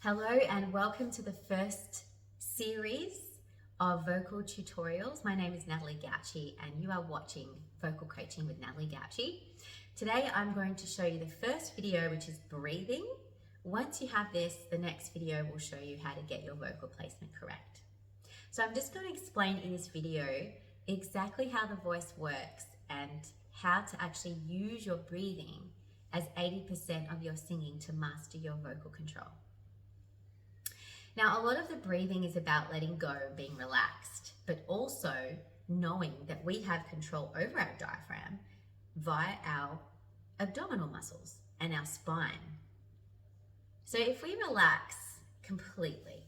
Hello and welcome to the first series of vocal tutorials. My name is Natalie Gauci and you are watching Vocal Coaching with Natalie Gauci. Today I'm going to show you the first video, which is breathing. Once you have this, the next video will show you how to get your vocal placement correct. So I'm just going to explain in this video exactly how the voice works and how to actually use your breathing as 80% of your singing to master your vocal control. Now, a lot of the breathing is about letting go, being relaxed, but also knowing that we have control over our diaphragm via our abdominal muscles and our spine. So if we relax completely,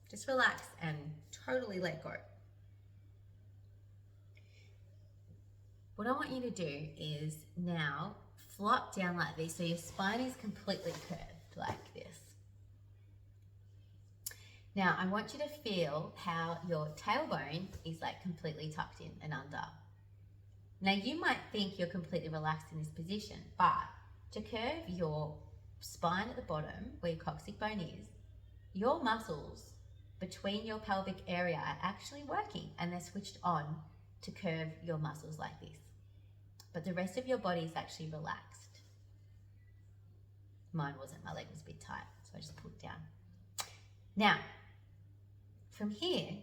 just relax and totally let go. What I want you to do is now flop down like this, so your spine is completely curved like this. Now, I want you to feel how your tailbone is like completely tucked in and under. Now, you might think you're completely relaxed in this position, but to curve your spine at the bottom, where your coccyx bone is, your muscles between your pelvic area are actually working and they're switched on to curve your muscles like this. But the rest of your body is actually relaxed. Mine wasn't, my leg was a bit tight, so I just pulled it down. Now, from here,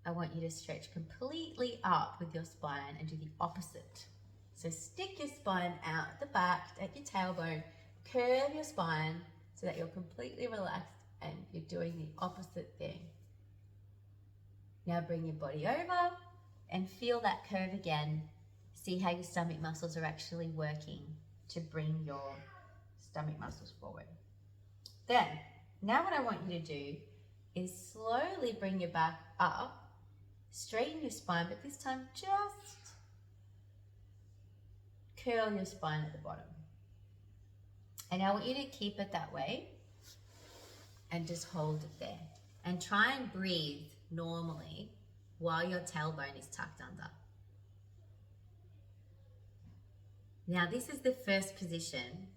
I want you to stretch completely up with your spine and do the opposite. So stick your spine out at the back, at your tailbone, curve your spine so that you're completely relaxed and you're doing the opposite thing. Now bring your body over and feel that curve again. See how your stomach muscles are actually working to bring your stomach muscles forward. Then, now what I want you to do is slowly bring your back up, straighten your spine, but this time just curl your spine at the bottom. And I want you to keep it that way and just hold it there. And try and breathe normally while your tailbone is tucked under. Now this is the first position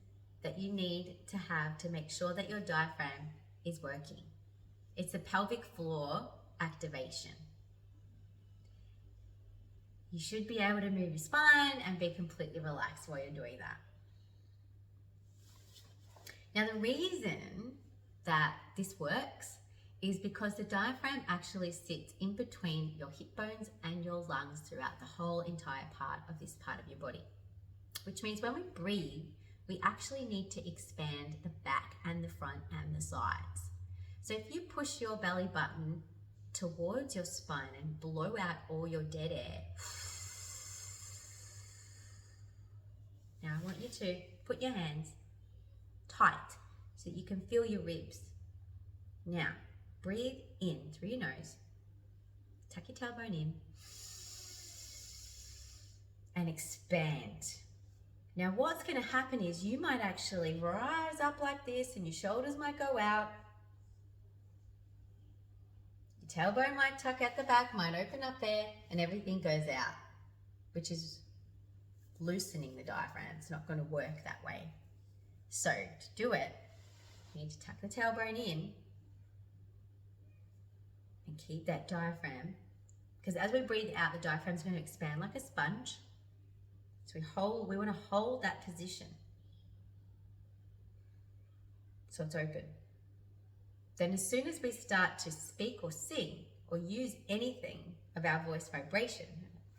that you need to have to make sure that your diaphragm is working. It's a pelvic floor activation. You should be able to move your spine and be completely relaxed while you're doing that. Now the reason that this works is because the diaphragm actually sits in between your hip bones and your lungs throughout the whole entire part of this part of your body. Which means when we breathe, we actually need to expand the back and the front and the sides. So if you push your belly button towards your spine and blow out all your dead air, now I want you to put your hands tight so that you can feel your ribs. Now, breathe in through your nose, tuck your tailbone in, and expand. Now what's going to happen is you might actually rise up like this and your shoulders might go out. Your tailbone might tuck at the back, might open up there, and everything goes out, which is loosening the diaphragm. It's not going to work that way. So to do it, you need to tuck the tailbone in and keep that diaphragm, because as we breathe out, the diaphragm is going to expand like a sponge. So we want to hold that position so it's open. Then as soon as we start to speak or sing or use anything of our voice vibration,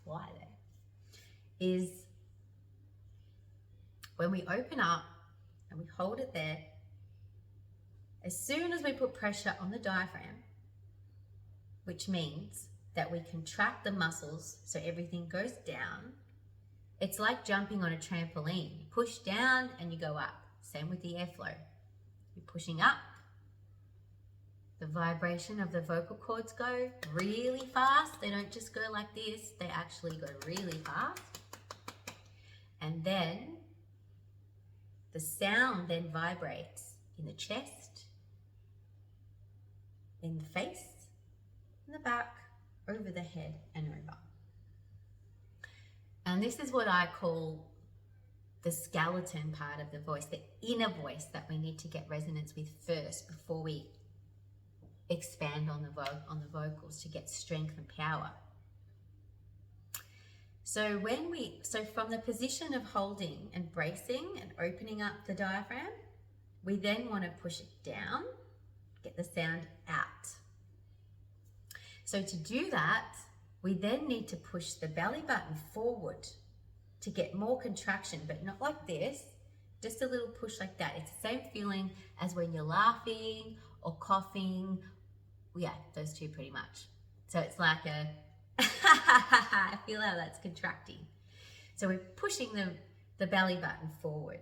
fly there, is when we open up and we hold it there, as soon as we put pressure on the diaphragm, which means that we contract the muscles so everything goes down. It's like jumping on a trampoline. You push down and you go up. Same with the airflow. You're pushing up. The vibration of the vocal cords go really fast. They don't just go like this. They actually go really fast. And then the sound then vibrates in the chest, in the face, in the back, over the head and over. And this is what I call the skeleton part of the voice, the inner voice that we need to get resonance with first before we expand on the vocals to get strength and power. So from the position of holding and bracing and opening up the diaphragm, we then want to push it down, get the sound out. So to do that, we then need to push the belly button forward to get more contraction, but not like this, just a little push like that. It's the same feeling as when you're laughing or coughing. Yeah, those two pretty much. So it's like a, I feel how that's contracting. So we're pushing the belly button forward.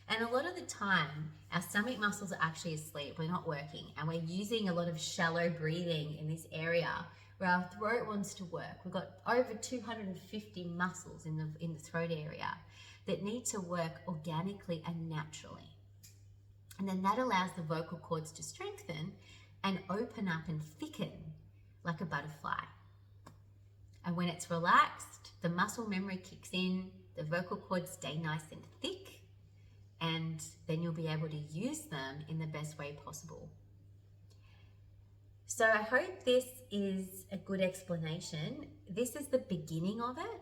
And a lot of the time, our stomach muscles are actually asleep. We're not working, and we're using a lot of shallow breathing in this area where our throat wants to work. We've got over 250 muscles in the throat area that need to work organically and naturally. And then that allows the vocal cords to strengthen and open up and thicken like a butterfly. And when it's relaxed, the muscle memory kicks in, the vocal cords stay nice and thick, and then you'll be able to use them in the best way possible. So I hope this is a good explanation. This is the beginning of it.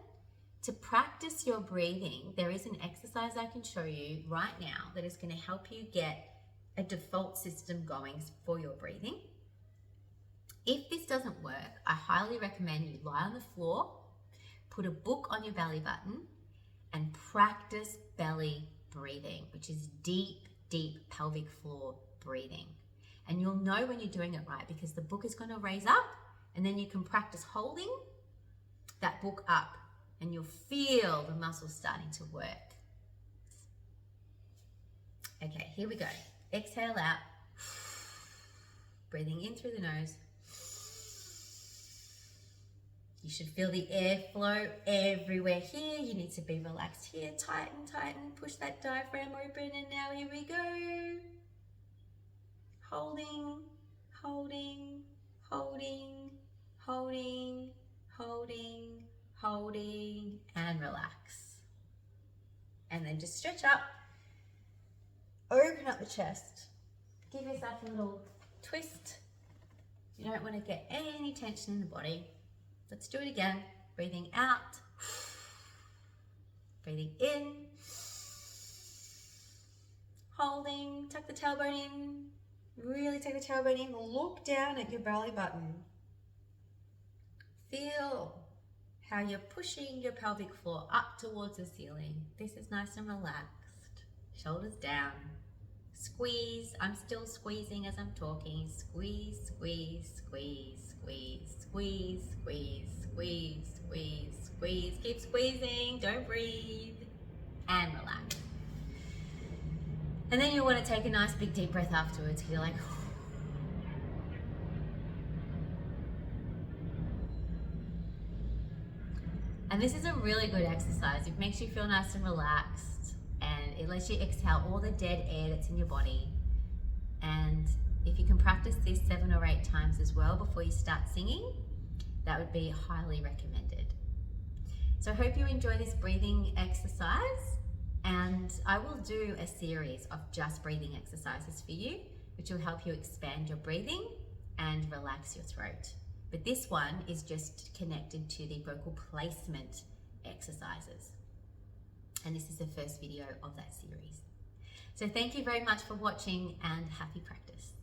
To practice your breathing, there is an exercise I can show you right now that is going to help you get a default system going for your breathing. If this doesn't work, I highly recommend you lie on the floor, put a book on your belly button, and practice belly breathing, which is deep, deep pelvic floor breathing. And you'll know when you're doing it right because the book is going to raise up, and then you can practice holding that book up and you'll feel the muscles starting to work. Okay, here we go. Exhale out, breathing in through the nose. You should feel the airflow everywhere here. You need to be relaxed here. Tighten, tighten, push that diaphragm open, and now here we go. Holding, holding, holding, holding, holding, holding, and relax. And then just stretch up, open up the chest. Give yourself a little twist. You don't want to get any tension in the body. Let's do it again. Breathing out, breathing in, holding, tuck the tailbone in, really take the tailbone in, look down at your belly button. Feel how you're pushing your pelvic floor up towards the ceiling. This is nice and relaxed. Shoulders down. Squeeze. I'm still squeezing as I'm talking. Squeeze, squeeze, squeeze, squeeze, squeeze, squeeze, squeeze, squeeze, squeeze. Keep squeezing. Don't breathe. And relax. And then you'll want to take a nice big deep breath afterwards. You're like, and this is a really good exercise. It makes you feel nice and relaxed. And it lets you exhale all the dead air that's in your body. And if you can practice this 7 or 8 times as well before you start singing, that would be highly recommended. So I hope you enjoy this breathing exercise, and I will do a series of just breathing exercises for you, which will help you expand your breathing and relax your throat. But this one is just connected to the vocal placement exercises. And this is the first video of that series. So thank you very much for watching, and happy practice.